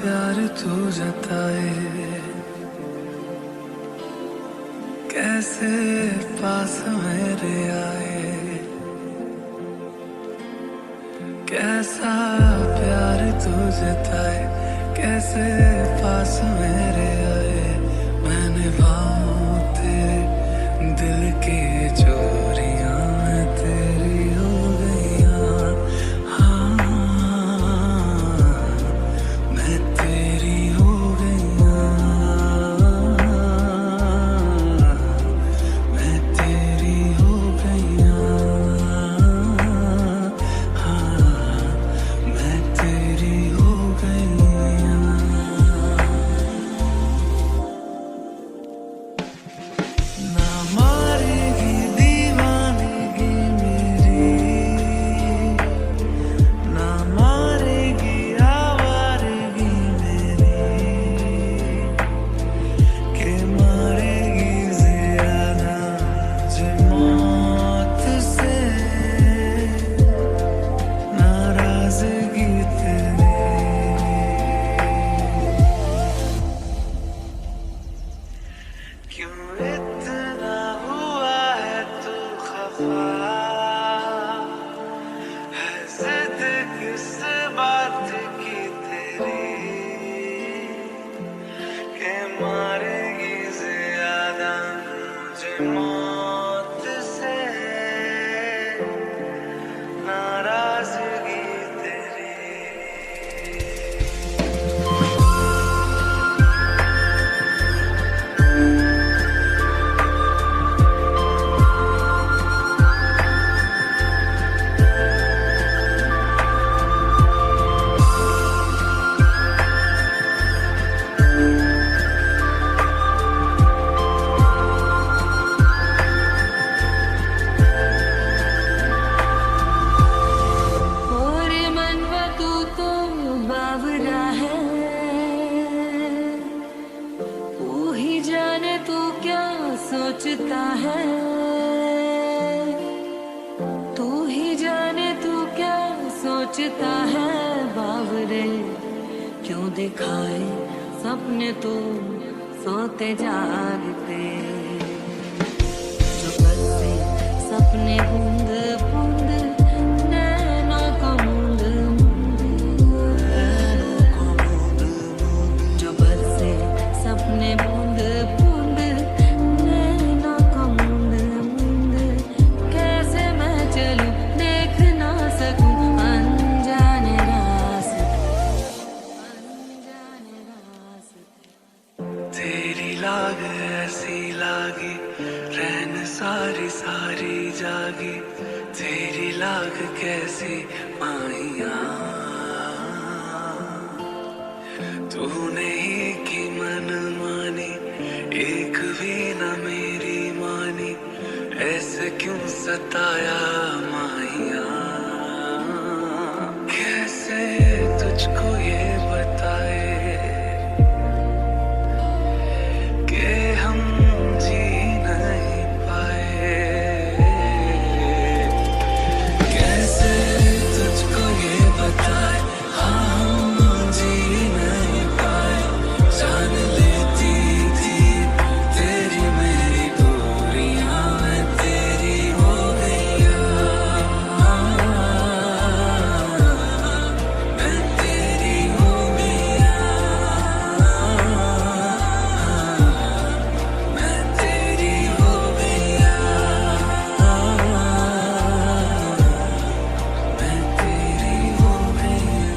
प्यार तू जताए, कैसे पास मेरे आए, कैसा प्यार तू जताए, कैसे पास मेरे आए। मैंने भाव तेरे दिल की चोरियां तेरी हो गईयां, हाँ मैं तेरी हो गईयां, मैं तेरी हो गईयां, हाँ मैं तेरी हो गईयां। ना मारेगी दीवानगी मेरी, ना मारेगी आवारगी मेरी, के मारेगी ज्यादा जो मौत से नाराजगी तेरी। क्यों इतना हुआ है तू खफा, है जिद किस बात की तेरी, के मारेगी ज्यादा मुझे मौत से नाराजगी तेरी। और मनवा तू तो बावरा है, तू ही जाने तू क्या सोचता है, तू ही जाने तू क्या सोचता है। बावरे क्यों दिखाए सपने तो सोते जागते, जो बरसे सपने बूंद बूंद नैनों को मूंद मूंद, जो बरसे सपने बूंद बूंद नैनों को मूंद मूंद, कैसे मैं चलूं देख ना सकूं अनजाने रास्ते, अनजाने रास्ते। तेरी लाग ऐसी लागी, रैन सारी सारी जागी, तेरी लाग कैसी माहिया, तूने ही की मन मानी, एक भी न मेरी मानी, ऐसे क्यों सताया माहिया। कैसे तुझको ये बताए कि हम जी नहीं पाए, कैसे तुझको ये बताए, हाँ हम जी नहीं पाए। जान लेती थी तेरी मेरी दूरियां, मैं तेरी हो गईयां, मैं तेरी हो गईयां, मैं तेरी हो गईयां, मैं तेरी हो गईयां।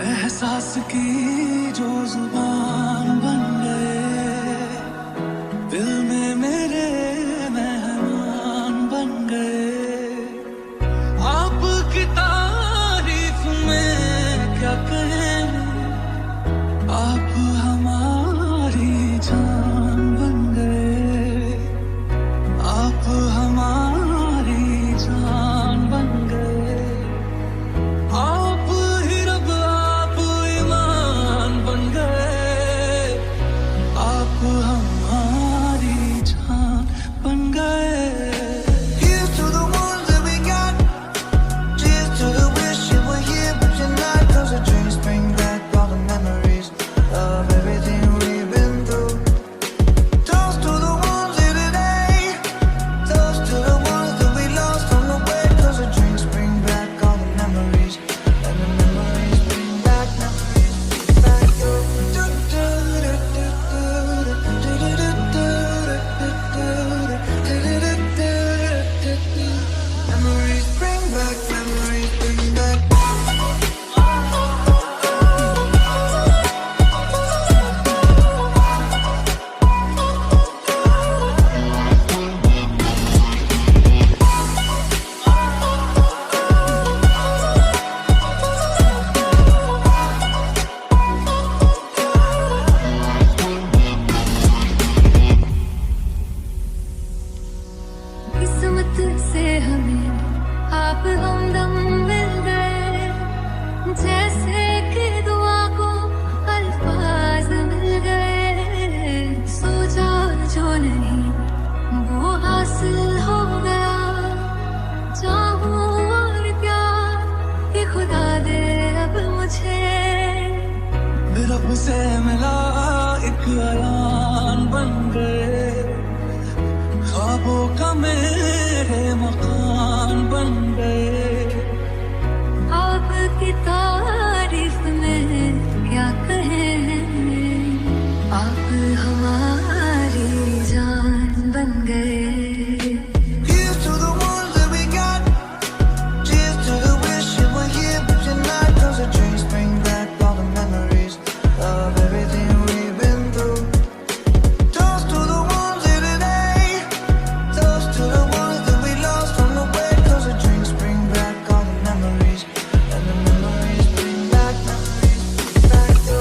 एहसास की जो जुबान बन गए, दिल में मेरे मेहमान बन गए। आपकी तारीफ में क्या कहें, आप हमारी जान बन गए, आप हमारी जान बन गए, आप रब से मिला एक अयान बन गए, ख्वाबों का मेरे मकान बन गए। आपकी तारीफ में क्या कहें, आप हमारी जान बन गए। Here's to the ones that we got. Cheers to the wish you were here, but you're not. Those are dreams bring back all the memories of everything we've been through. Toast to the ones here today. Toast to the ones that we lost on the way. Those are dreams bring back all the memories, and the memories bring back memories back to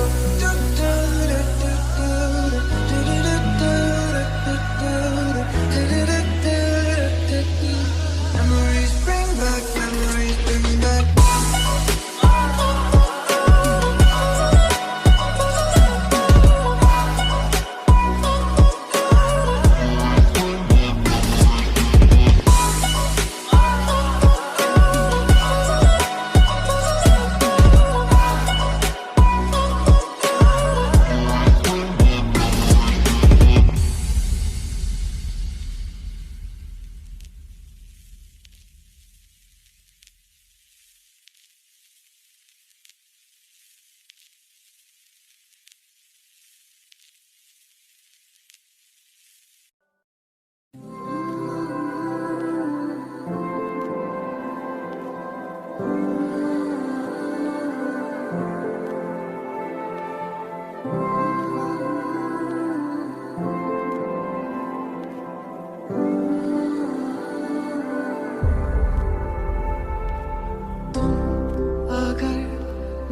memories bring back, memories bring back. अगर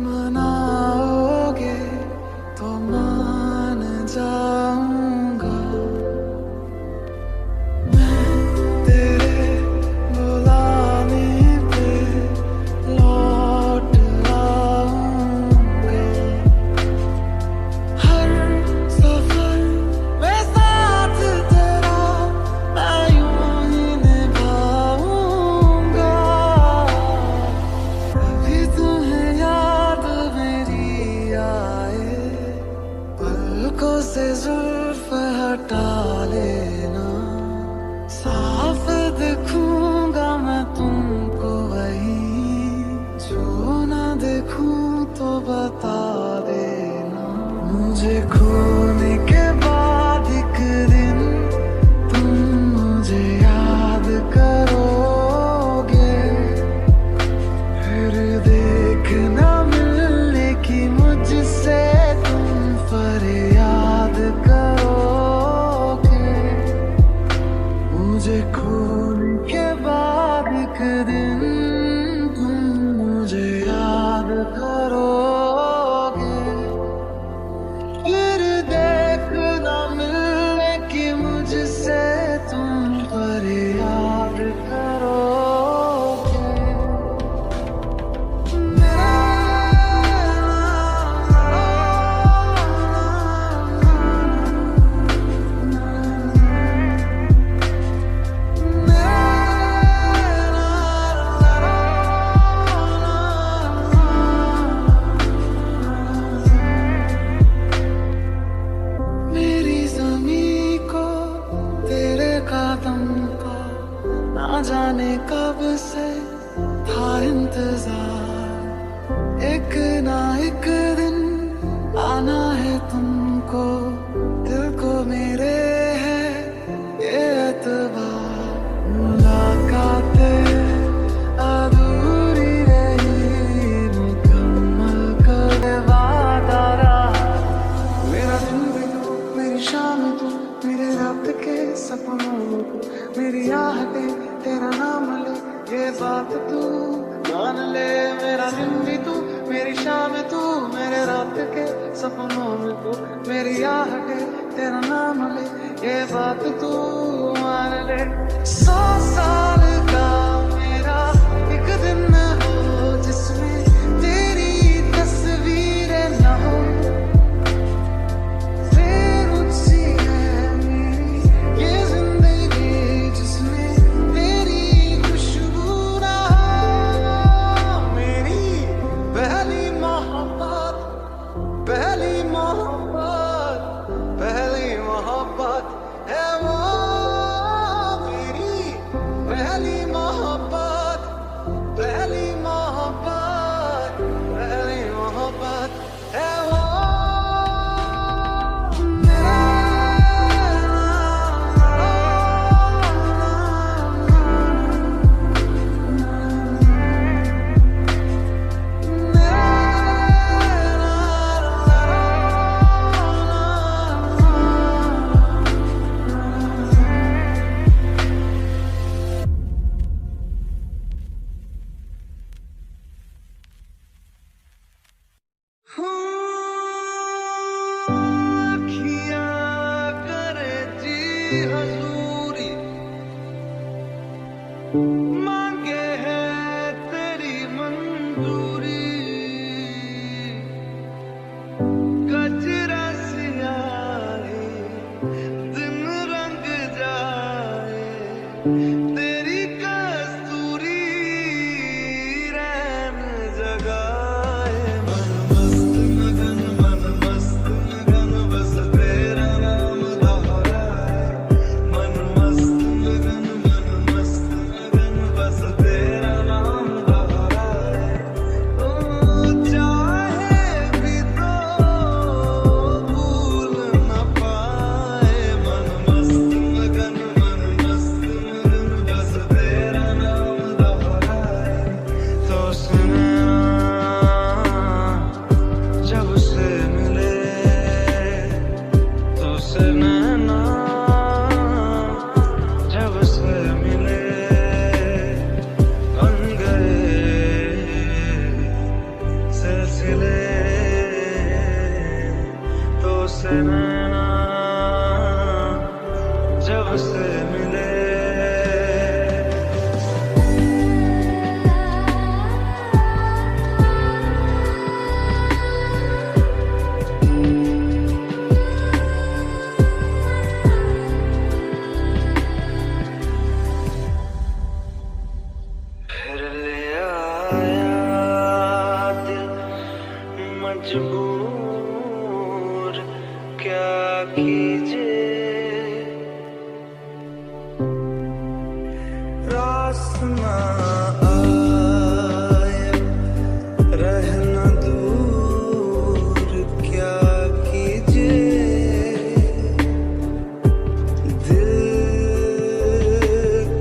मनाओगे तो मान जाऊंगा, मैं तेरे बुलाने पे लौट आऊंगा। हर सफर में साथ तेरा मैं यूं ही निभाऊंगा। कभी तुम्हें याद मेरी आए, पलकों से जुल्फ हटा लेना। साफ दिखूंगा मैं तुमको वहीं, जो ना देखूं तो बता देना। मुझे खोने के बाद एक दिन तुम मुझे याद करोगे, फिर देखना मिलने की मुझसे तुम फरियाद करोगे। मुझे खोने के बाद एक दिन तुम मुझे याद करोगे, फिर देखना मिलने की मुझसे तुम फरियाद करोगे। मेरी ज़मीं को तेरे कदम का ना जाने कब से था इंतजार। एक ना एक दिन आना है तुमको, दिल को मेरे है ये एतबार। मुलाकातें अधूरी रही, मुकम्मल कर वादा रहा। मेरा दिन भी तू, मेरी शाम तू, मेरे रात के सपनों में तू, मेरी आहटें तेरा नाम ले, ये बात तू मान ले। मेरा दिन भी तू, मेरी शाम तू, मेरे रात के सपनों में तू, मेरी आहटें तेरा नाम ले, ये बात तू मान ले। 100 साल का मेरा एक दिन हो जिसमें तेरी तस्वीरें न हो, फिर मुझसी है मेरी ये जिंदगी जिसमें तेरी खुशबू ना हो। मेरी पहली मोहब्बत, पहले नैना जब से मिले फिर ले आया दिल मजबूर क्या कीजिए रास ना आए रहना दूर क्या कीजिए दिल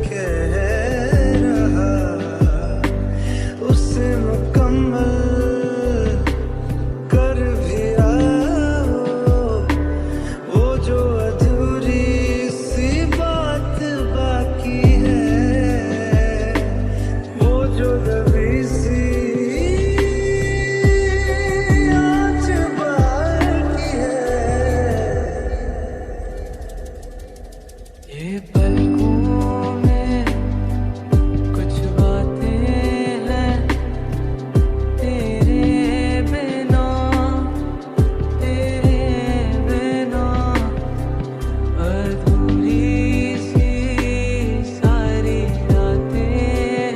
कह रहा उसे मुकम्मल कर भी आओ वो जो अधूरी सी बात बाकी है वो जो दबी सी आँच बाकी है ये पलकों में कुछ बातें हैं तेरे बिना अधूरी सी सारी रातें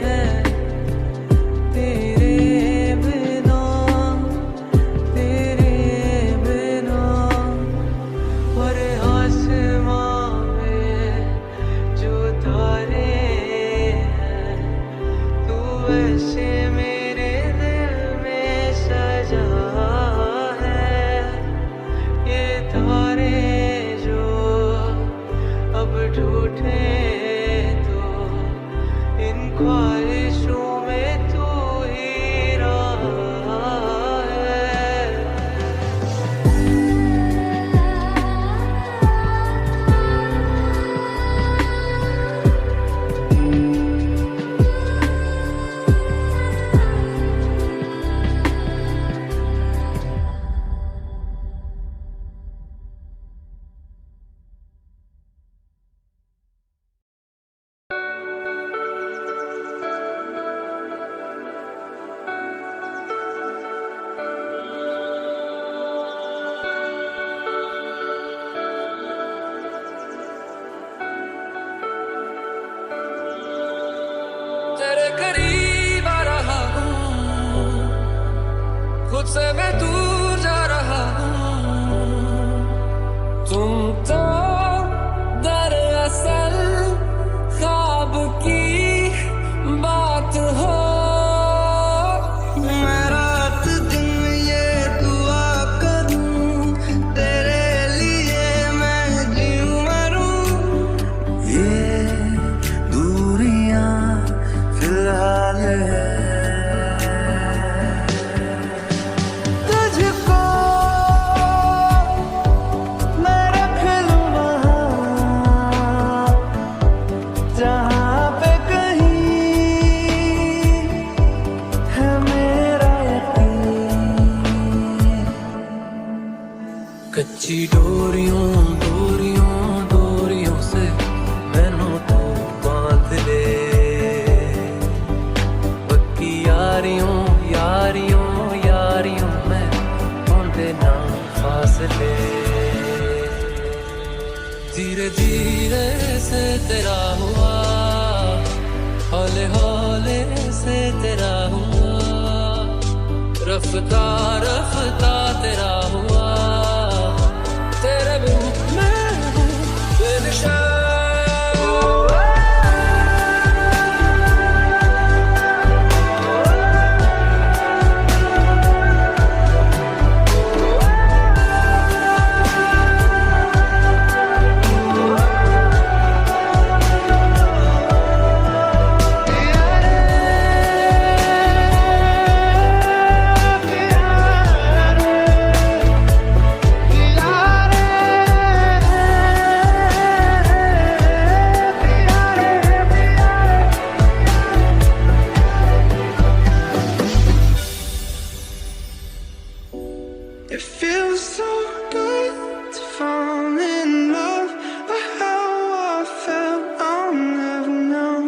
हैं तेरे बिना और आसमां में जो तारे हैं तू वैसे मेरे दिल में सजा है ये तारे जो अब टूटे तो इन ख्वाहिशों में तू ही रहा है तेरे करीब आ रहा हूँ खुद से मैं दूर जा रहा हूँ तुम तो दरअसल ख्वाब की बात हो मैं रात दिन ये दुआ करूँ तेरे लिए मैं जीऊँ मरूँ ये दूरियां फिलहाल है तुझको मैं रख लूं वहाँ जहाँ पे कहीं है मेरा यकीन कच्ची डोरियों डोरियों डोरियों से मैनू तो बांध ले पक्की यारियों यारियों यारियों में ढूंढे ना फासले धीरे धीरे से तेरा हुआ हौले हौले से तेरा हुआ रफ्ता रफ्ता तेरा हुआ तेरे बिन मैं हूँ बेनिशान It feels so good fall in love, or how I felt, I'll never know.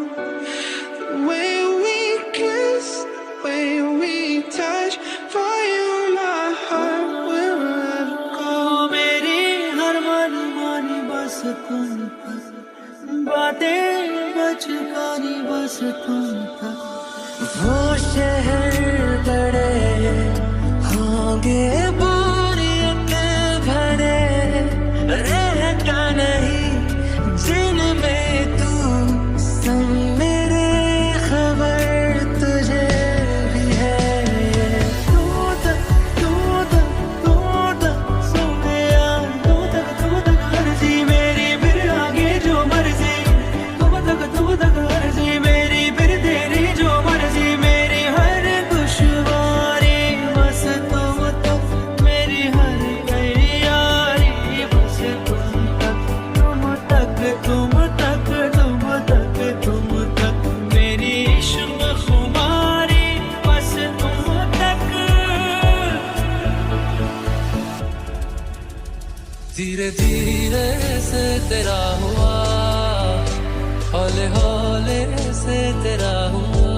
The way we kiss, the way we touch, for you my heart will never go. मेरी हर मनमानी बस तुम तक, बातें बचकानी बस तुम तक। वो शहर बड़े होंगे बोरियत भरे, रहता नहीं जिनमें तू संग मेरे, खबर तुझे भी है। तू तक सोने यार, तू तक अर्जी मेरी, फिर आगे जो मर्जी। तू तक अर्जी मेरी, फिर तेरी जो मर्जी। मेरी हर दुश्वारी बस तुम तक, मेरी हर तैयारी बस तुम तक। तुम तक मेरी इश्क खुमारी बस तुम तक। धीरे धीरे से तेरा हुआ, हौले हौले से तेरा हुआ,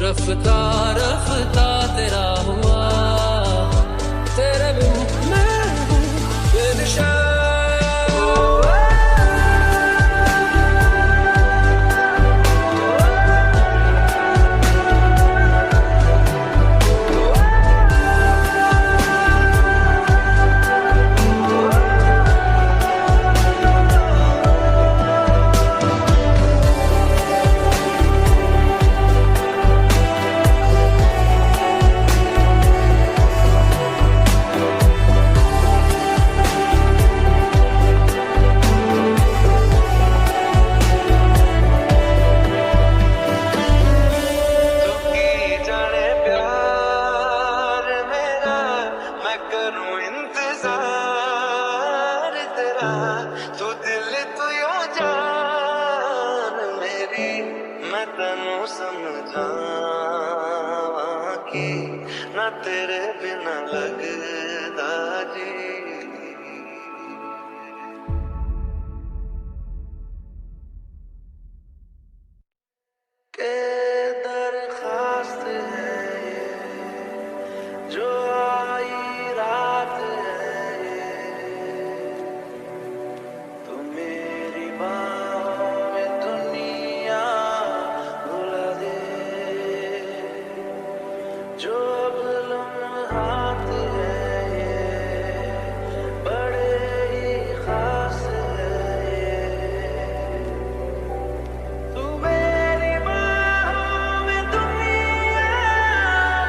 रफ्ता रफ्ता तेरा हुआ। तेरे बिन मैं हूँ बेनिशान। करूं इंतजार तेरा, तू दिल तू यो जान मेरी, मैं तैनू समझावा कि ना तेरे बिना लगदा जी। के दरखास्त है ये जो आई रात है ये, तू मेरी बाहों में दुनिया भुला दे। जो अब लम्हात है ये बड़े ही खास है ये, तू मेरी बाहों में दुनिया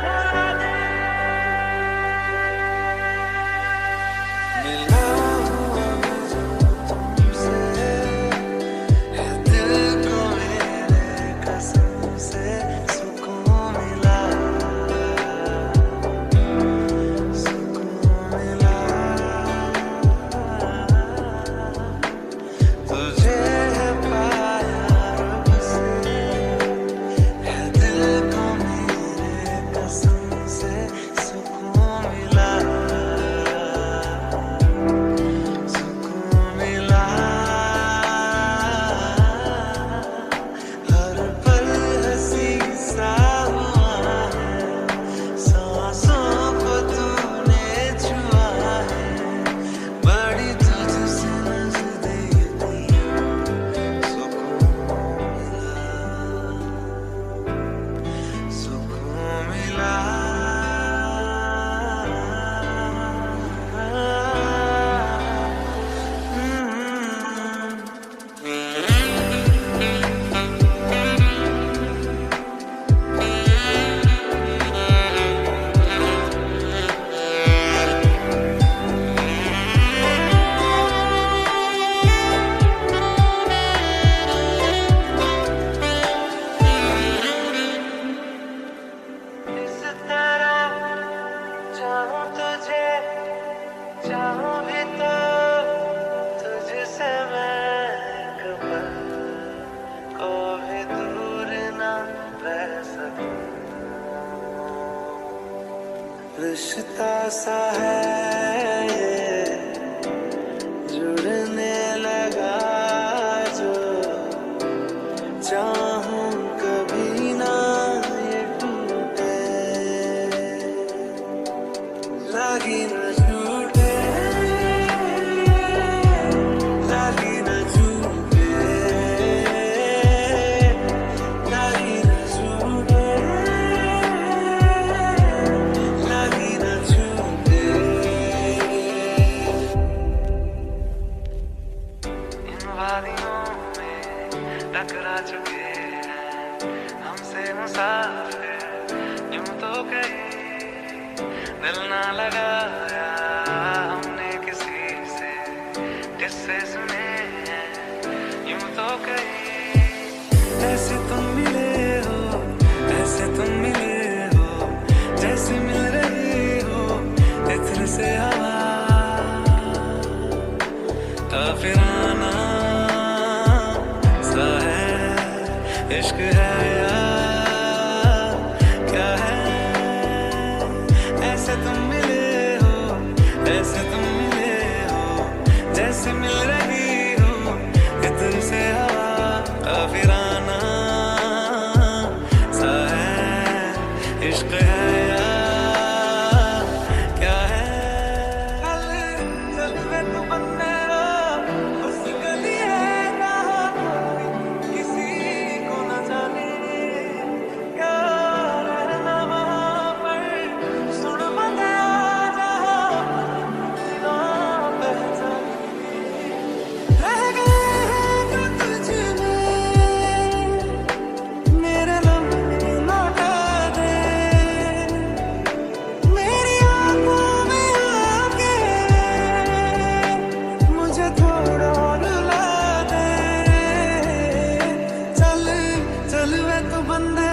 भुला दे। मिला हुआ मुझे तुमसे, है दिल को मेरे कसम से सुकून मिला, सुकून मिला। तुझे पाया रब से, है दिल को मेरे कसम से सुकून मिला, सुकून मिला। हर पल हंसी सा हुआ है, सांसों को तूने छुआ है, बड़ी तुझसे नजदीकी, सुकून मिला, सुकून मिला। इस तरह चाहूं तुझे, चाहूं भी तो तुझसे मैं कभी को भी दूर ना रह सकूं। रिश्ता सा है ये लागी न झूठे, लागी न झूठे, लागी न झूठे, लागी न झूठे। इन वादियों में टकरा चुके हैं हमसे मुसाफिर, यूं तो कहीं दिल ना लगाया हमने किसी से, किससे सुने हैं यूं तो कहीं। ऐसे तुम मिले हो, ऐसे तुम मिले हो, जैसे मिल रही हो इत्र से हवा, काफिराना सा है इश्क है या क्या है। ऐसे तुम मिले हो, ऐसे तुम मिले हो, जैसे मिल रही हो इत्र से हवा, काफिराना सा है इश्क है या क्या है। चल चल वे तू बंदे उस गली है जहाँ कोई किसी को न जाने, क्या रहना वहाँ पर सुन बंदा जहाँ बिना पहचाने। रह गए हैं जो तुझ में मेरे लम्हे लौटा दे, मेरी आंखों में आके मुझे थोड़ा रुला दे। चल चल वे तू बंदे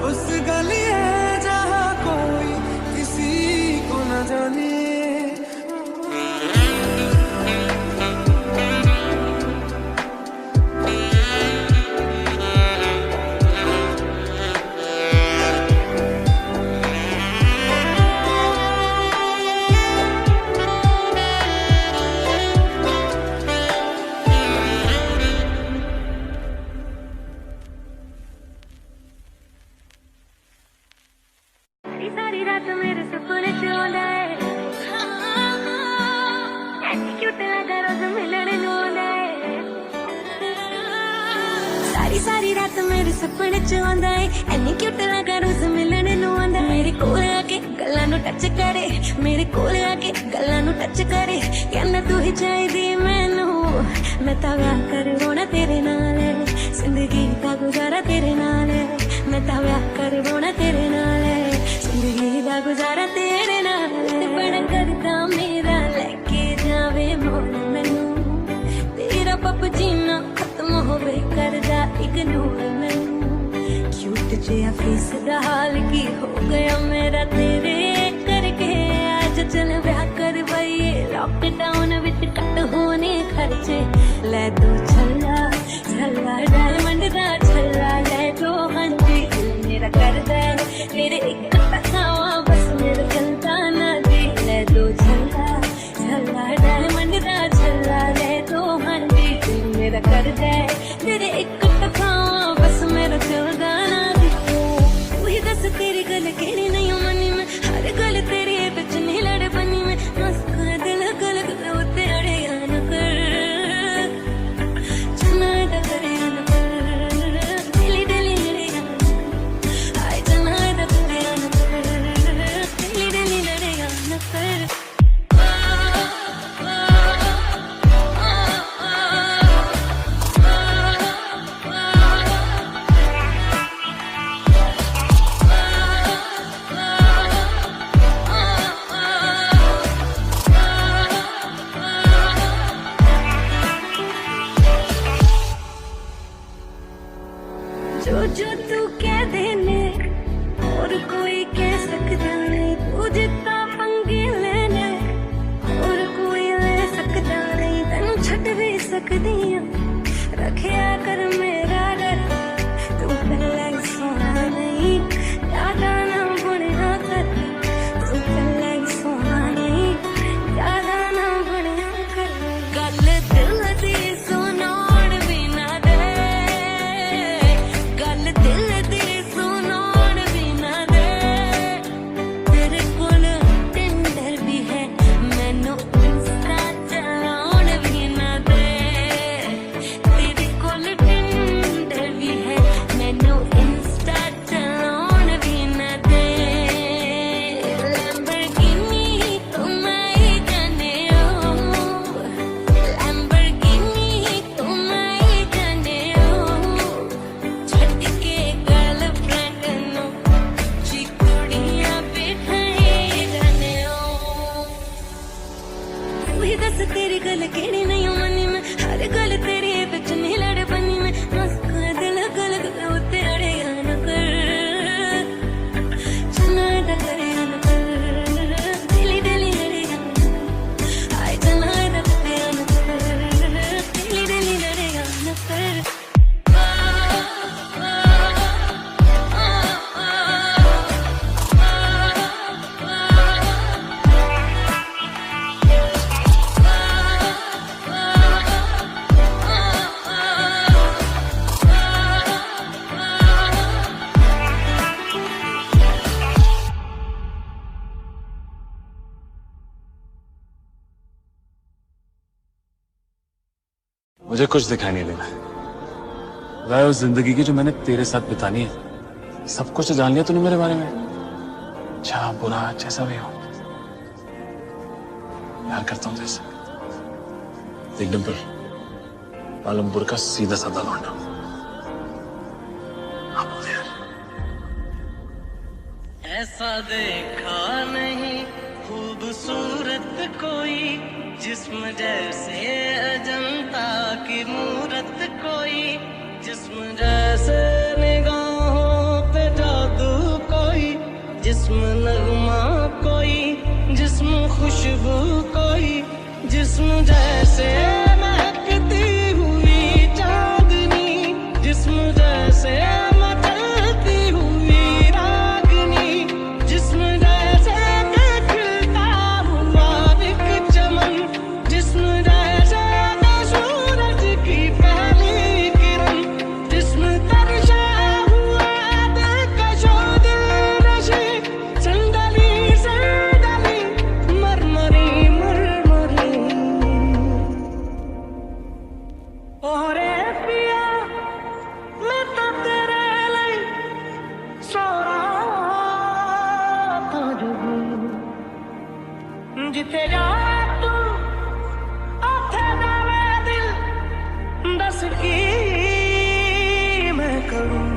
उस गली है जहाँ कोई किसी को न जाने। सारी रात मेरे सपने च आंदा है, ऐसी क्यूट लगा रोज मिलने नूं आंदा है। सारी सारी रात मेरे सपने च आंदा है, ऐनी क्यूट लगा रोज मिलने नूं आंदा है। मेरे कोल आके गल्लां नूं टच करे, मेरे कोल आके गल्लां नूं टच करे, कहंदा तू ही चाहिदी मैनू, मैं तां व्याह करवाउणा तेरे नाल, जिंदगी दा गुजारा तेरे नाल, मैं तां व्याह करवाउणा तेरे नाल, जिंदगी दा गुजारा तेरे नाल। बड़ा करदा मेरा लेके जावे मोल मैनू, तेरा पप जीना खत्म होवे करदा इग्नोर मैनू। क्यूट जिहा फेस दा हाल की हो गया मेरा तेरे करके, आज चल ब्याह करवाइए लॉकडाउन विच कट होने खर्चे। ले दो छल्ला छल्ला डायमंड दा छल्ला, ले दो हांजी दिल मेरा करदा है तेरे एक तकावा बस मेरा चलता ना जी। ले दो छल्ला छल्ला डायमंड दा छल्ला, ले दो हांजी दिल मेरा करदा है तेरे एक तकावा बस मेरा चलता ना जी। तू ही दस तेरी गल केड़ी नहीं मनी मैं, हर गल तेरी बिच नहीं लड़ बनी मैं, मस्का दिल गल उत्ते अड़े न कर। दस तेरी गल केड़ी नहीं मनी मैं हर गल तेरी बिच नहीं लड़ बनी मैं मस्क दिल गल गल उते अड़े न कर चना दा करे न कर दिली दिली लड़े आए चना दा करे न कर दिली दिली लड़े न कर मुझे कुछ दिखाई नहीं देना। वह उस जिंदगी की जो मैंने तेरे साथ बितानी है, सब कुछ जान लिया तूने मेरे बारे में। अच्छा बुरा जैसा भी हो, प्यार करता हूँ जैसे। देख डिंपल, पालमपुर का सीधा साधा लौंडा। हाँ बोल यार। ऐसा देखा नहीं खूबसूरत कोई, जिस्म जैसे अजंता की मूरत कोई, जिस्म जैसे निगाहों पे जादू कोई, जिस्म नगमा कोई, जिस्म खुशबू कोई, जिस्म जैसे महकती हुई चांदनी, जिस्म जैसे मचलती हुई रागनी, जिस्म जैसे खिलता हुआ एक चमन, जिस्म जैसे सूरज की पहली किरण, जिस्म तरशा हुआ दिलकशो दिलनशी, संदली संदली मरमरी मरमरी। ओरे पिया मैं तो तेरे लिए सोरा था जुगू, जिथे जा तू उथे जावे दिल, दस की मैं करूं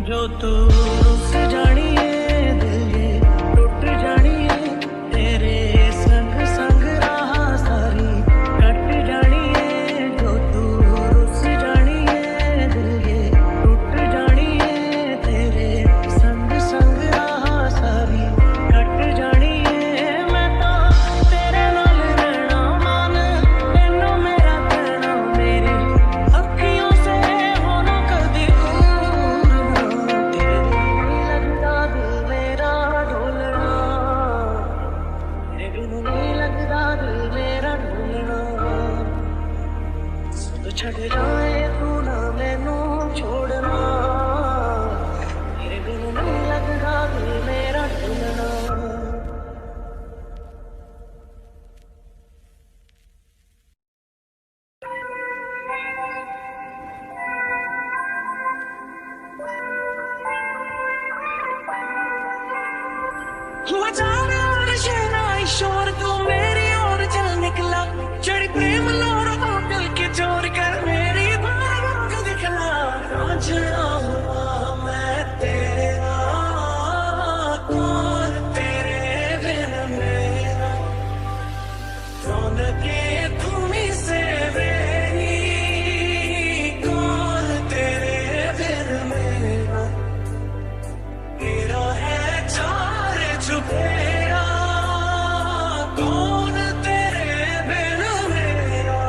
जो तू रुस जानी है, दिल ये टूट जानी है, तेरे संग संग रहा सारी कट जानी है, जो तू रुस जानी है, दिल ये टूट जानी है, तेरे संग संग रहा सारी कट जानी है। मैं तो तेरे नाल रहना मान, तेनू मेरा कहना मेरी अखियों से होना कदी दूर ना, तेरे बिन नहीं लगता दिल मेरा ढोलना, तेरे बिन नहीं लगता दिल मेरा ढोलना, सुध छड़ जाए तू ना मैनू छोड़ना, तेरे बिन नहीं लगता दिल मेरा ढोलना। हुआ जाने और शहनाई शोर, तू मेरी ओर चल निकला, चढ़ी प्रेम लोरा होटल के चोर कर मेरी बात दिखला, रांझना हुआ मैं तेरा, कौन तेरे बिन मेरा, रौनके तुम्ही से मेरी, कौन तेरे बिन मेरा, तेरा है चार चुफेरा, कौन तेरे बिन मेरा,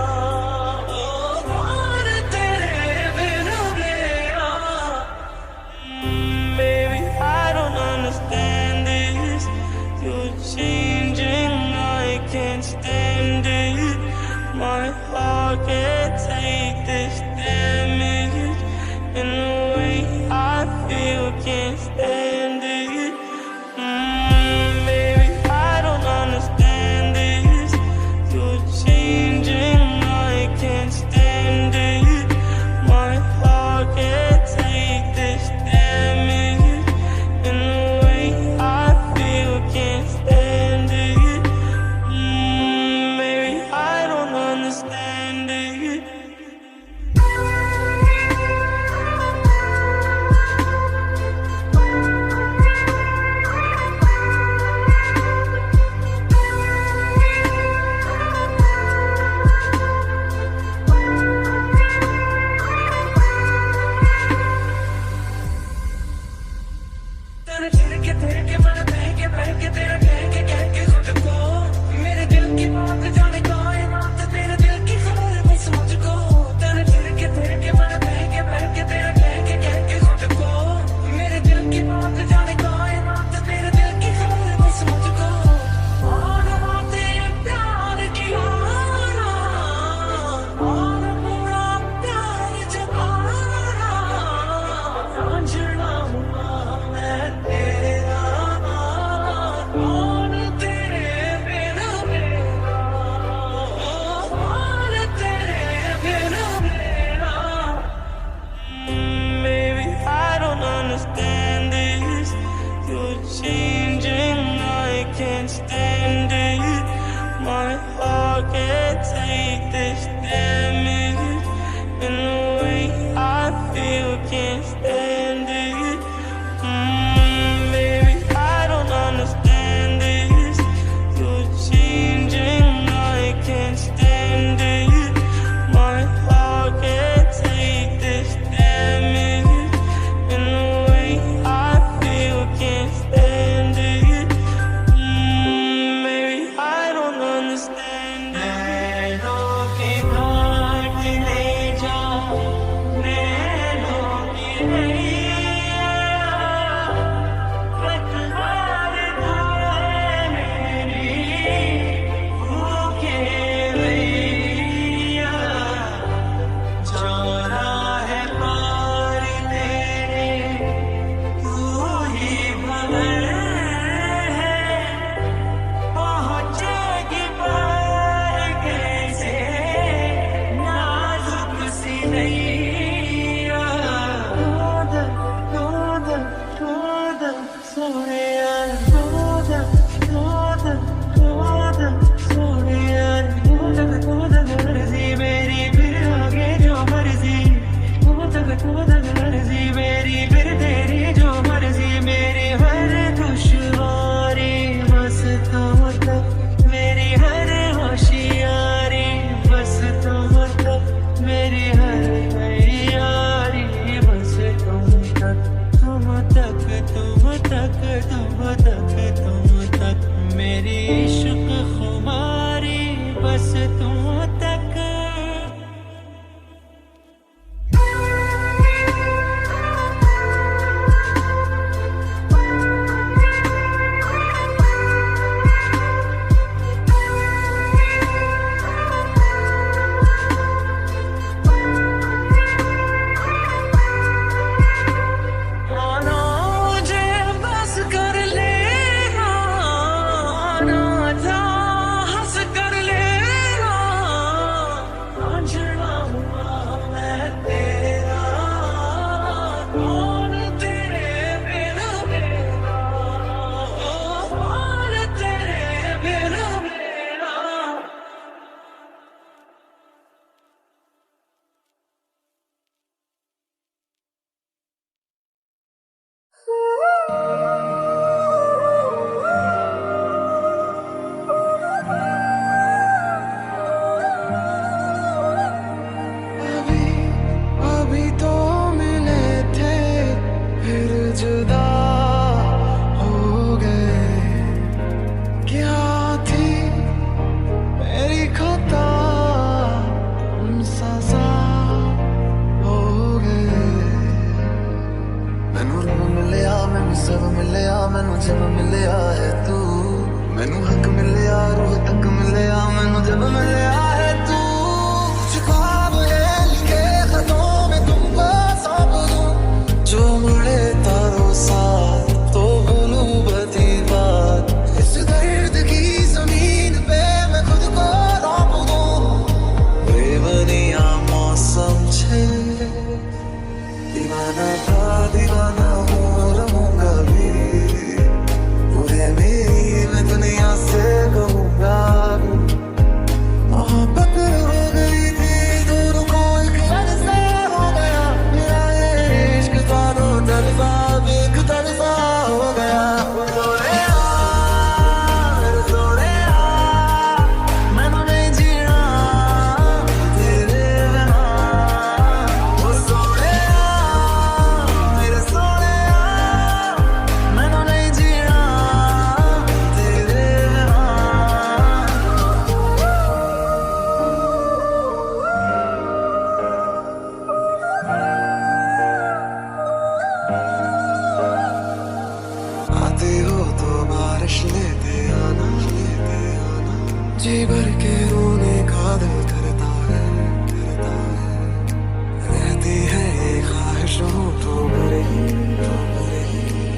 कौन तेरे बिन मेरा। Baby, I don't understand this, you're changing, I can't stand it, my heart can't take this damage, and the way I feel can't stand it. Baby, I don't understand this, you're changing, I can't stand it, my heart can't take this damage, and the way I feel can't stand it. Baby, I don't understand it. stand it. My heart can't take this damage. And the way I feel can't stand it. Baby, I don't understand this. You're changing, I can't stand it. My heart can't take this damage. And the way I feel can't stand it. Baby, I don't understand it. नैनों की घाट ले जाओ, नैनों की नैया, पतवार धार मेरी भूखे भैया, जाना है पार तेरे, तू ही भंवर है, पहुँचेगी पार कैसे नाजुक सी नैया। रोदा सोने यार, रोदा सोने यार, रोदा मर्जी मेरी फिर आगे जो मर्जी, रोदा मर्जी मेरी फिर तेरी जो मर्जी, मेरी हर दुश्वारी बस तुम तक, मेरी हर होशियारी बस तुम तक, मेरी हर तैयारी बस तुम तक, तुम तक, तुम तक, तुम तक, तुम तक, मेरी इश्क खुमारी बस तुम तक। आना मुझे बस कर ले, आना था हंस कर ले, आंचड़ा हुआ मैं तेरा, कौन तेरे बिना मेरा, कौन तेरे बिना मेरा। अभी अभी तो मिले थे फिर जुदा हो गए, क्या थी मेरी खता हम सजा हो गए। मैनू रब मिलिया, मैनू सब मिलिया, मैनू जब मिलिया है तू, मैनू हक मिलिया, रूह तक मिलिया, मैनू जब मिलिया है तू। ख्वाब है लिखे खतों में तुमको सौंप दूं, जो मुड़े तारों साथ तो भूलूं बदी बात, इस दर्द की जमीन पे मैं खुद को रौंप दूं। बेबनिया मौसम छे, दीवाना था दीवाना हो रहूंगा भी, पूरे मेरी मैं दुनिया से कहूंगा। मोहब्बत हो गई थी दोनों को एक तरसा हो गया, मेरा ये इश्क दोनों तरफा एक तरफा हो गया। सोनिया मैनू नहीं जीना तेरे बिना, ओ सोनिया मेरे सोनिया, मैनू नहीं जीना तेरे बिना। आते हो तो बारिश लेते आना, जी भर के रोने का दिल करता है, रहती है ये ख्वाहिश हो तो भरे ही,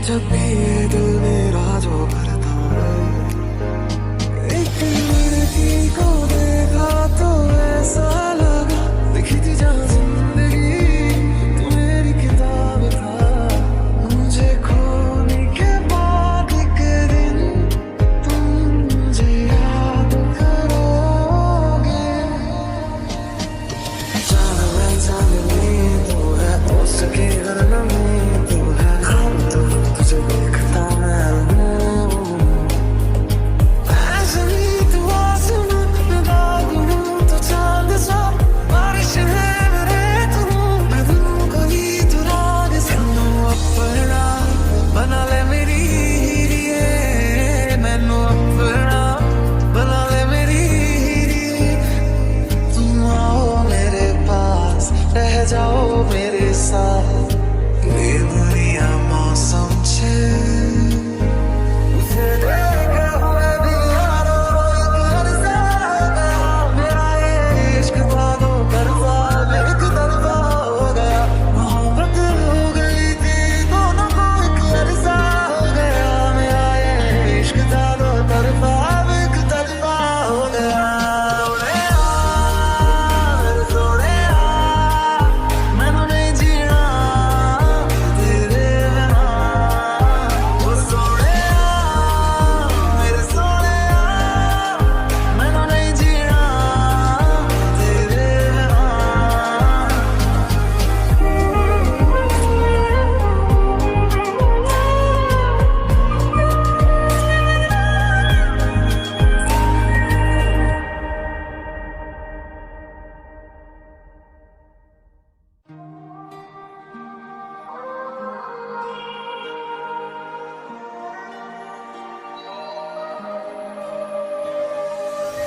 जब भी ये दिल मेरा जो भरता है। एक लड़की को देखा तो ऐसा लगा, लिखी थी जहाँ जिंदगी तो मेरी किताब था, मुझे खोने के बाद एक दिन तुम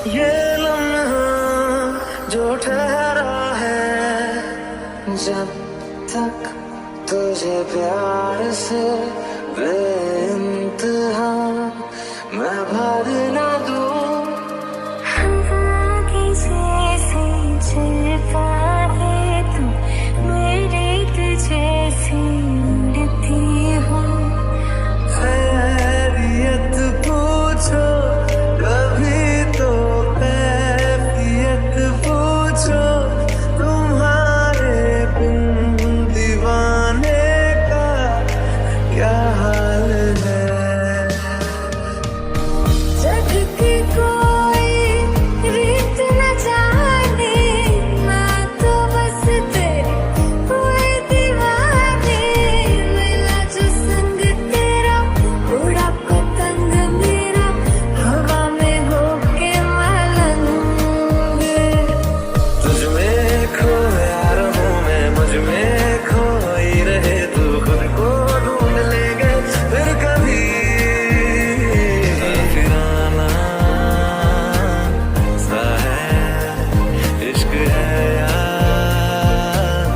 ये लम्हा जो ठहरा है, जब तक तुझे प्यार से बेइंतहा मैं भर ना दूं। आगे जैसे चल पाए तुम, मेरे तुझे से उड़ती हूँ। खैरियत पूछो कभी तो कैफियत पूछो, तुम्हारे बिन दीवाने का क्या हाल है। जग की कोई रीत न जाने, मैं तो बस तेरे हुए दीवाने। मिला जो संग तेरा, उड़ा पतंग मेरा, हवा में होके मलंग। तुझ में खोया रहूं मैं, मुझ में खोई रहे तू, खुद को ढूंढ लेंगे फिर कभी। फिराना सा है इश्क है यार,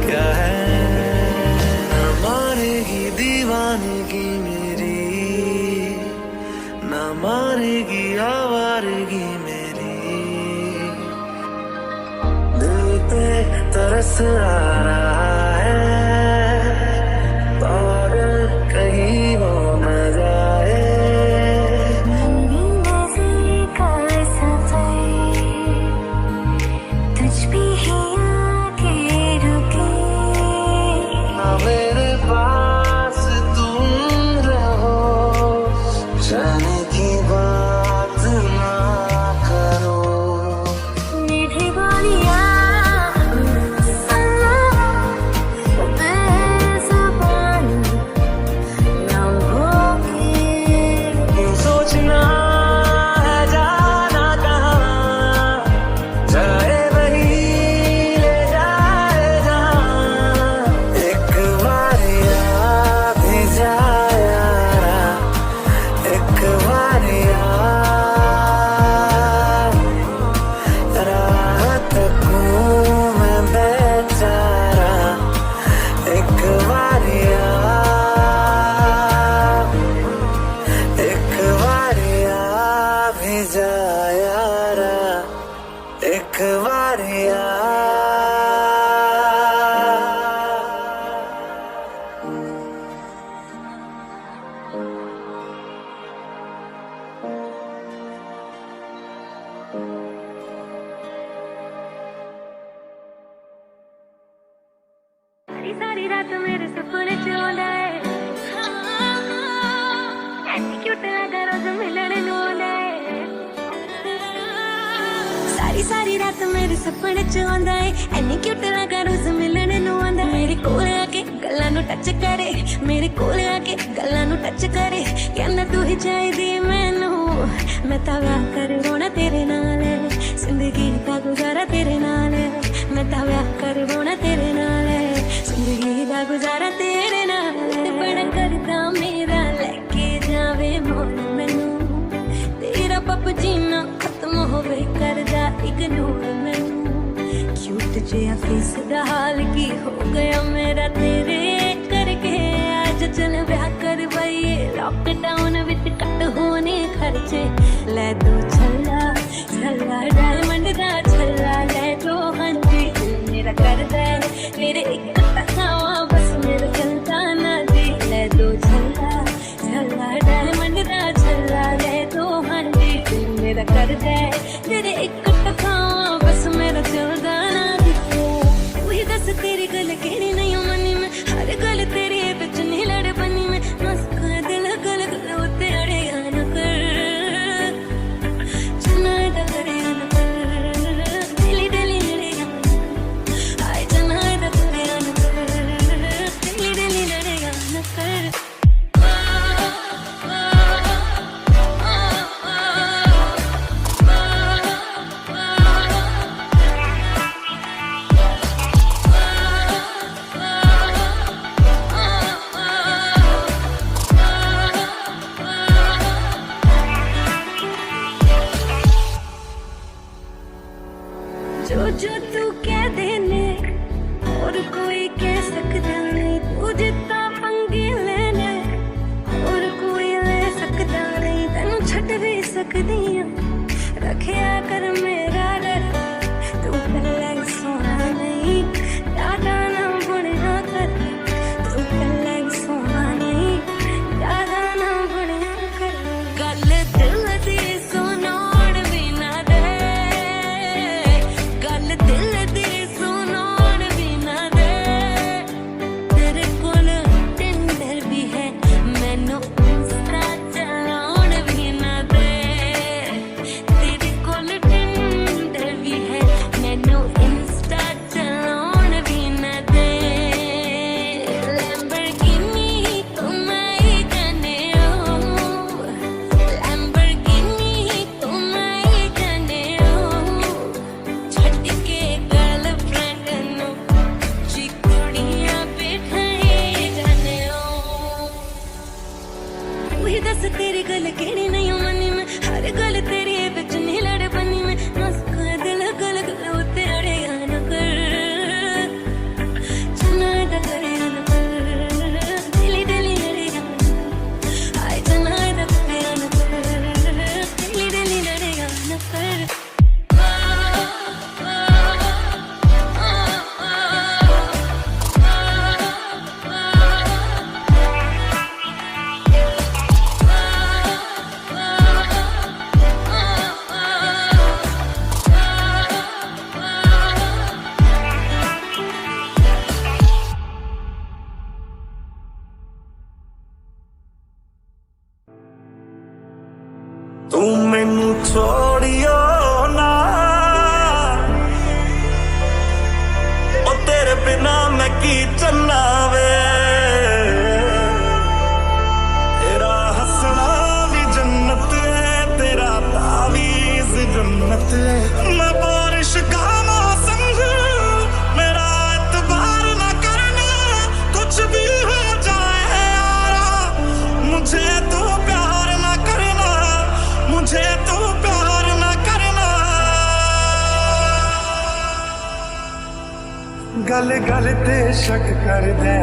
क्या है ना मारेगी दीवानगी मेरी, ना मारेगी आवारगी मेरी। दिल पे तरस आ रहा है, और कहीं हो न जाए। मेरी नज़र का सफर तुझ पे ही आके रुके। ना मेरे पास तुम रहो, जाने की बात ना करो। मीठी बोलियां सुनो, बेज़ुबान ना होके। सोचना है जाना कहाँ, जाए वही ले जाए जहाँ। एक बार याद भी जाए यारा, एक बार याद रात को मैं बेचारा। एक बार याद, एक बार याद भी जाए यारा, एक बार याद। सारी सारी रात मेरे सपने च आंदा है, ऐसी क्यूट लगा रोज मिलने नूं आंदा है। सारी सारी रात मेरे सपने च आंदा है, ऐनी क्यूट लगा रोज मिलने नूं आंदा है। मेरे कोल आके गल्लां नूं टच करे, मेरे कोल आके गल्लां नूं टच करे, कहंदा तू ही चाहिदी मैनू, मैं तां विआह करवाउणा तेरे नाल, जिंदगी दा गुजारा तेरे नाल, मैं तां विआह करवाउणा तेरे नाल, जिंदगी दा गुजारा तेरे नाल। बड़ा करदा मेरा लेके जावे मोल मैनू, तेरा पप जीना खत्म होवे करदा इग्नोर मैनू। क्यूट जिहा फेस दा हाल की हो गया मेरा तेरे करके, आज चल ब्याह करवाइए लॉकडाउन विच कट होने खर्चे। ले दो छल्ला छल्ला डायमंड दा छल्ला, ले दो हांजी दिल मेरा करदा है मेरे एक तकावा, बस मेरा चलता ना जी। ले दो छल्ला छल्ला डायमंड दा छल्ला, ले दो हांजी दिल मेरा करदा है तेरे एक तकावा, बस मेरा चलता ना जी। वही दस तेरी गल केड़ी नहीं मनी मैं, हर गल तेरी बिच नहीं लड़ बनी मैं। मस्का दिल गल गल उत्ते अड़े न कर, चना दा करे न कर, दिली दिली लड़े आए चना दा करे न कर, दिली दिली लड़े न कर। जो तू कह देने और कोई कह सकता नहीं, तू जितना पंगे लेने और कोई ले सकता नहीं, तेनू छट भी सकदी हां, रखिया कर मेरा डर, तू कल्ला सोना नहीं, ज्यादा ना बनया कर, तू कल्ला सोना नहीं, ज्यादा ना बनया कर, गल दिल दी सुनाउण भी ना दे, गल दिल दी सुनाउण भी ना दे, तेरे कोल टिंडर भी है, मैनू इंस्टा चलाउण भी ना दे, तेरे कोल टिंडर भी है, मैनू इंस्टा चलाउण भी ना दे, लैम्बोर्गिनी तो मैं ही जाने ओ, लैम्बोर्गिनी तो मैं ही जाने ओ, छड्ड के गर्लफ्रेंड नू जी कुड़ियां बैठाई जाने ओ, तू ही दस तेरी गल केड़ी नहीं मनी मैं, हर गल तेरी बिच नहीं लड़ बनी मैं, मस्का दिल गल गल उत्ते अड़े न कर, चना दा करे न कर, दिली दिली लड़े आए चना दा करे न कर, दिली दिली लड़े न कर, तू मैनू छोड़ियो ना, ओ तेरे बिना मैं की चलना वे, तेरा हंसना भी जन्नत है, तेरा तावीज़ जन्नत है, मैं बारिश का मौसम हूँ, मेरा एतबार ना करना, कुछ भी हो जाए यारा, मुझे तो प्यार ना करना, मुझे तो प्यार ना करना, गल गल ते शक कर दे,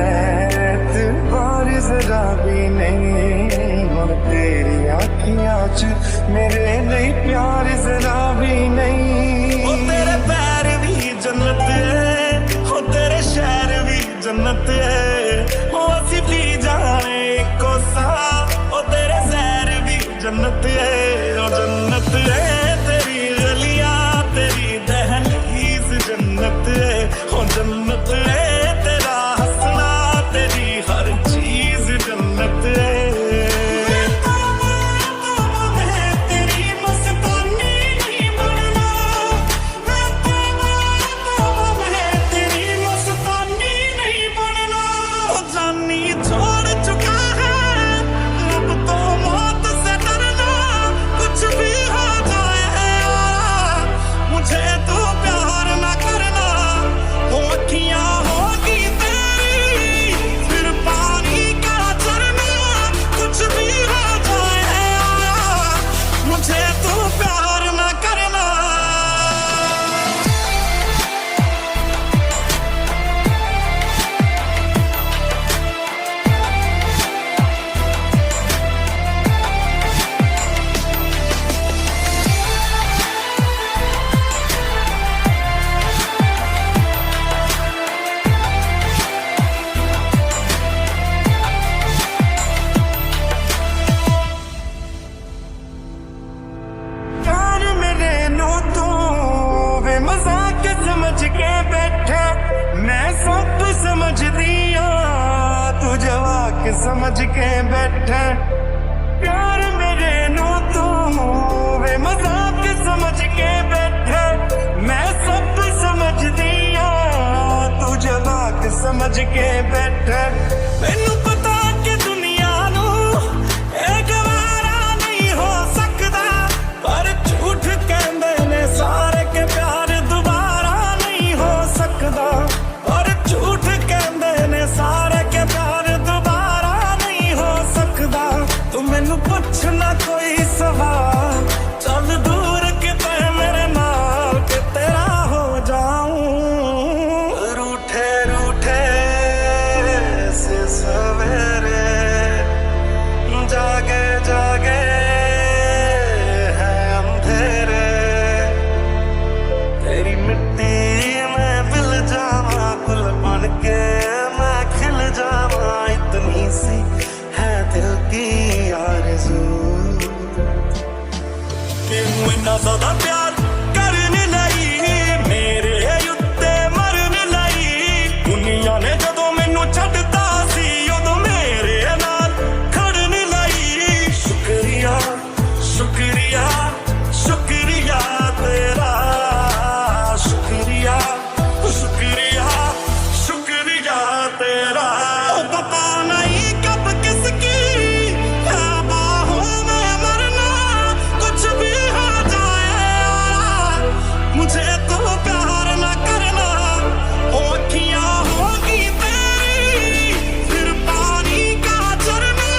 एतबार जरा भी नहीं, हुण तेरी आँखियां च मेरे लिए प्यार जरा भी नहीं, ओ तेरे पैर भी जन्नत है, ओ तेरे शहर भी जन्नत है, ओ असी भी जाने को सा, ओ तेरे शहर भी जन्नत है, ओ जन्नत है, तेरी गलियां तेरी दहलीज जन्नत है, ओ जन्नत है, तेरा हंसना तेरी हर चीज जन्नत है, मैं तेरी मस्तानी नहीं बनना, मैं तेरी मस्तानी नहीं बनना, ओ जानी छोड़ चुका है, अब तो मौत से डरना, कुछ भी हो जाए यारा, मुझे तो प्यार ना करना, वो अखियां होगी तेरी, फिर पानी का झरना, कुछ भी हो जाए यारा, मुझे तो प्यार ना करना। यार मेरे नो तो वे मजाक समझ के बैठा, मैं सब समझ दिया, तू जवाक समझ के बैठा, यार मेरे नो तो वे मजाक समझ के बैठा, मैं सब समझ दिया, तू जवाक समझ के बैठा, मैनू पता कि दुनिया नू ए गवारा नहीं हो सकदा, पर झूठ कहंदे ने सारे के प्यार दोबारा नहीं हो सकदा, और झूठ कहंदे ने सारे के प्यार दोबारा नहीं हो सकदा, तू मैनू पुछना कोई सवाल, चल दूर किते मेरे नाल कि तेरा हो जा ਤੈਨੂੰ ਇੰਨਾ ਜ਼ਿਆਦਾ ਪਿਆਰ ਕਰਨ ਲਈ ਮੇਰੇ ਉੱਤੇ ਮਰਨ ਲਈ ਦੁਨੀਆ ਨੇ ਜਦੋਂ ਮੈਨੂੰ ਛੱਡਤਾ ਸੀ ਉਦੋਂ ਮੇਰੇ ਨਾਲ ਖੜਨ ਲਈ ਸ਼ੁਕਰੀਆ ਸ਼ੁਕਰੀਆ ਸ਼ੁਕਰੀਆ ਤੇਰਾ ਸ਼ੁਕਰੀਆ ਸ਼ੁਕਰੀਆ ਸ਼ੁਕਰੀਆ तेरा पता नहीं कब किसकी है बाहों में मरना कुछ भी हो जाए मुझे तो प्यार न करना होठियां होगी तेरी फिर पानी का झरना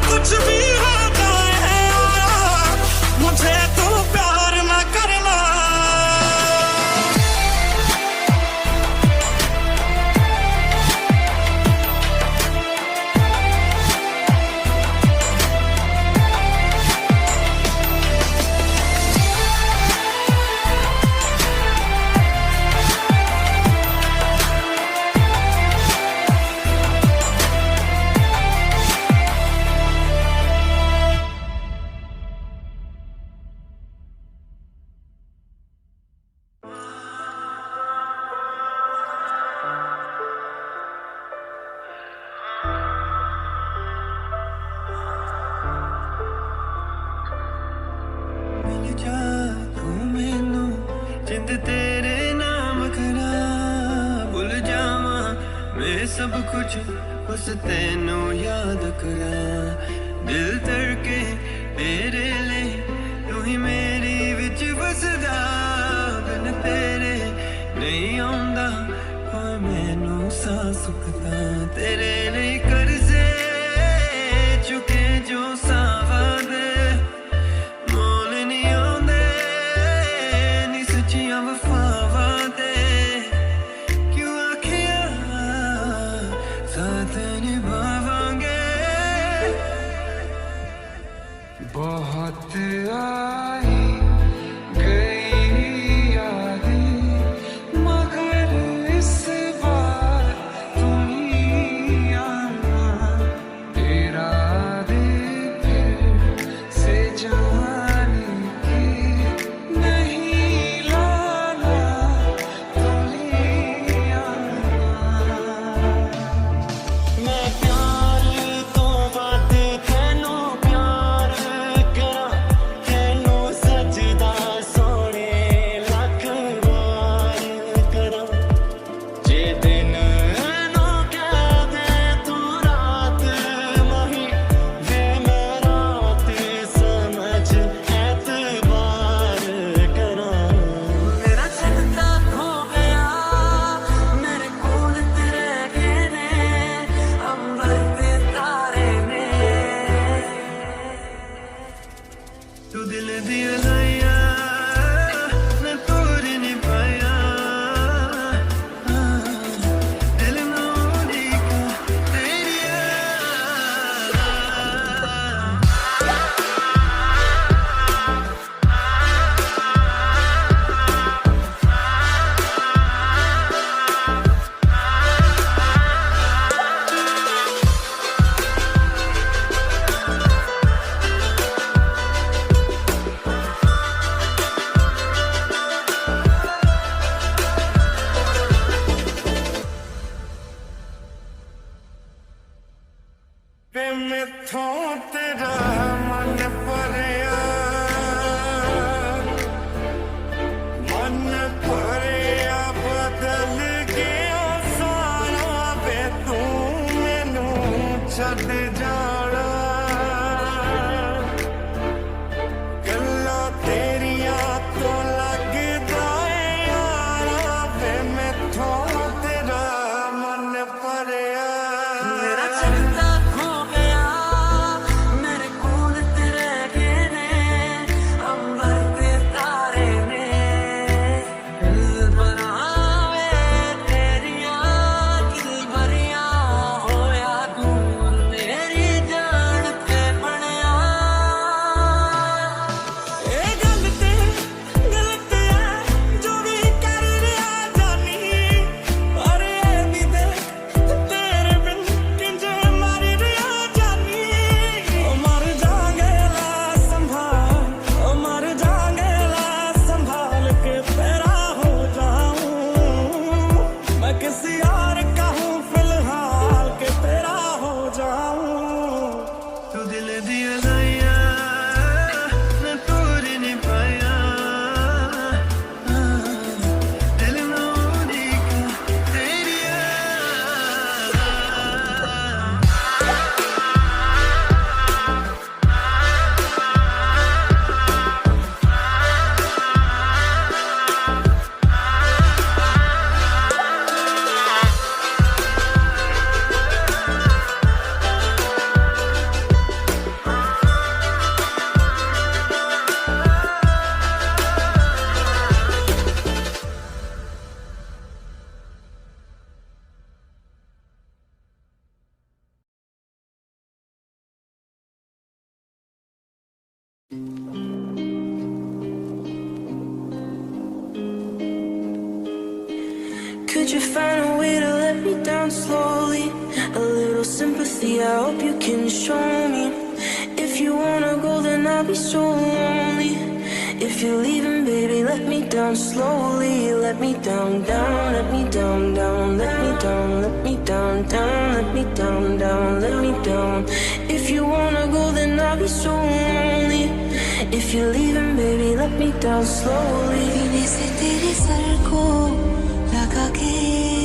कुछ भी हो जाए मुझे तो प्यार न करना मिल जा तू मैनू जिंद तेरे नाम करा भुल जावा मैं सब कुछ बस तेनू याद करा दिल धड़के तेरे ले तू ही मेरी विच बसदा बिन तेरे नहीं आउंदा कोई मैनू सा सुखदा तेरे लिए करजे चुके जो सावा दे मोल नहीं आउंदे नी सच्चियां वफावां दे क्यों आखिया साथ निभावांगे बहुत आई गई यादें मगर इस बार तुम ही आना तेरा दिल फिर से जाने की नहीं लाना तुम ही आना मैं प्यार तो बात तेनू प्यार करा तेनू सजदा सोने लख बार करा जे दिन नो कह दे तू रात मही वे मैं रात समझ एतबार करा मेरा छड़ता खो गया मेरे कोल तेरे गए ने अंबर ते तारे ने तू दिल दिया लाया मैं तोड़ नहीं पाया दिल नोड़ी का तेरी वे मैथों तेरा मन भरिया बदल गया सारा वे तू मैनू छड़ जाना गल्लां तेरियां तो लगदा है यारा वे मैथों तेरा मन भरिया मेरा छड़ता खो गया मेरे कोल तेरे गए ने अंबर ते तारे ने दिल बनावे तेरियां दिल भरिया होया दूर मेरी Can't you find a way to let me down slowly? A little sympathy, I hope you can show me. If you wanna go, then I'll be so lonely. If you're leaving, baby, let me down slowly. Let me down, down, let me down, down, let me down, let me down, down, let me down, down, let me down. If you wanna go, then I'll be so lonely. If you're leaving, baby, let me down slowly. सीने से तेरे sir को लगा के